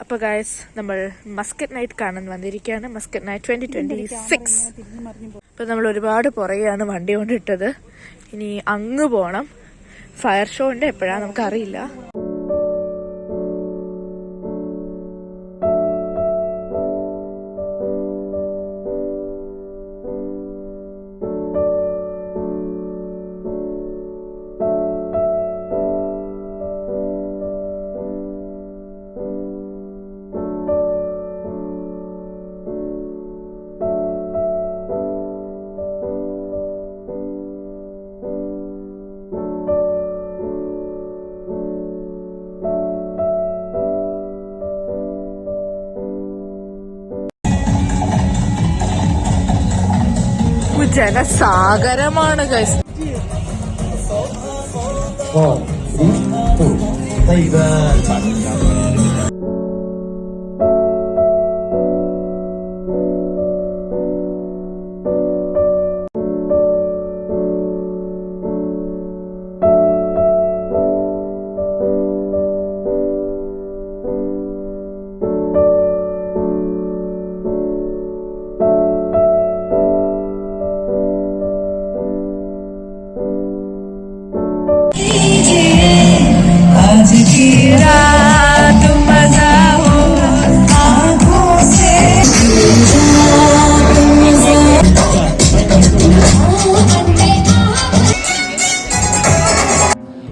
അപ്പോൾ ഗൈസ് നമ്മൾ Muscat night കാണാൻ വന്നിരിക്കുകയാണ്. Muscat night 2026. അപ്പോൾ നമ്മൾ ഒരുപാട് പുറകെയാണ് വണ്ടി കൊണ്ടിട്ടത്. ഇനി അങ്ങ് പോകണം. ഫയർ ഷോ ഉണ്ട്, എപ്പോഴാണ് നമുക്കറിയില്ല. ജനസാഗരമാണ് ഗൈസ്.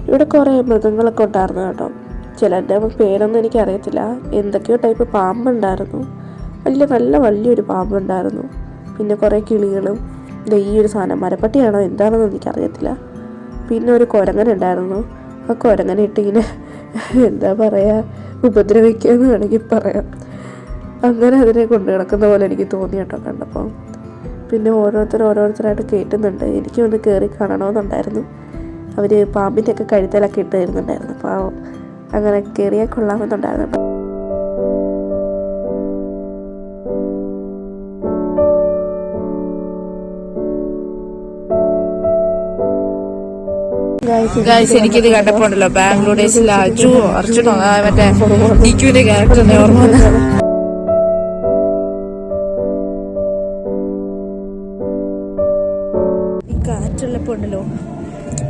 ഇവിടെ കുറേ മൃഗങ്ങളൊക്കെ ഉണ്ടായിരുന്നു കേട്ടോ. ചിലൻ്റെ പേരൊന്നും എനിക്കറിയത്തില്ല. എന്തൊക്കെയോ ടൈപ്പ് പാമ്പുണ്ടായിരുന്നു. നല്ല വലിയൊരു പാമ്പുണ്ടായിരുന്നു. പിന്നെ കുറേ കിളികളും. ഈ ഒരു സാധനം മരപ്പട്ടിയാണോ എന്താണെന്ന് എനിക്കറിയത്തില്ല. പിന്നെ ഒരു കുരങ്ങനുണ്ടായിരുന്നു. ആ കുരങ്ങനെ ഇട്ടിങ്ങനെ എന്താ പറയുക, ഉപദ്രവിക്കുക എന്ന് വേണമെങ്കിൽ പറയാം. അങ്ങനെ അതിനെ കൊണ്ടു കിടക്കുന്ന പോലെ എനിക്ക് തോന്നി കേട്ടോ കണ്ടപ്പോൾ. പിന്നെ ഓരോരുത്തരായിട്ട് കയറ്റുന്നുണ്ട്. എനിക്കും ഒന്ന് കയറി കാണണമെന്നുണ്ടായിരുന്നു. അവർ പാമ്പിൻ്റെയൊക്കെ കഴുത്തലൊക്കെ ഇട്ട് തരുന്നുണ്ടായിരുന്നു. അപ്പോൾ അങ്ങനെ കയറിയാൽ കൊള്ളാമെന്നുണ്ടായിരുന്നു. ഗൈസ്, എനിക്കിത് കണ്ടപ്പോ ഉണ്ടല്ലോ ബാംഗ്ലൂർ ഡേയ്സിലെ അർജുനോ മറ്റേ നിക്കുവിന്റെ ക്യാരക്ടർ ഓർമ്മ വന്നത്. ഈ കാറ്റുള്ളപ്പോ ഉണ്ടല്ലോ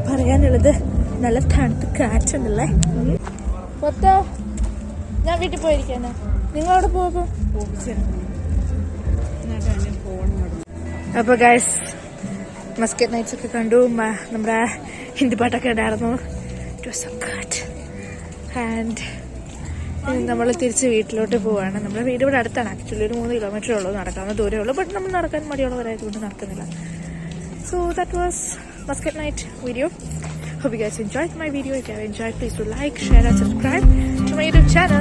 പറയാനുള്ളത്, നല്ല തണുത്ത കാറ്റുണ്ടല്ലേ. മൊത്തം ഞാൻ വീട്ടിൽ പോയിരിക്കാനോ, നിങ്ങളവിടെ പോകുമ്പോ. അപ്പൊ ഗൈസ് മസ്കറ്റ് നൈറ്റ്സ് ഒക്കെ കണ്ടു. നമ്മുടെ ഹിന്ദി പാട്ടൊക്കെ ഉണ്ടായിരുന്നു. It was so good. And നമ്മൾ തിരിച്ച് വീട്ടിലോട്ട് പോവാണ്. നമ്മുടെ വീട് ഇവിടെ അടുത്താണ്. ആക്ച്വലി ഒരു 3 കിലോമീറ്റർ ഉള്ളൂ, നടക്കാവുന്ന ദൂരമേ ഉള്ളൂ. ബട്ട് നമ്മൾ നടക്കാൻ മടിയുള്ളവരായതുകൊണ്ട് നടക്കുന്നില്ല. So that was Muscat night video. Hope you guys enjoyed my video. If you have enjoyed, please do like, share and subscribe to my YouTube channel.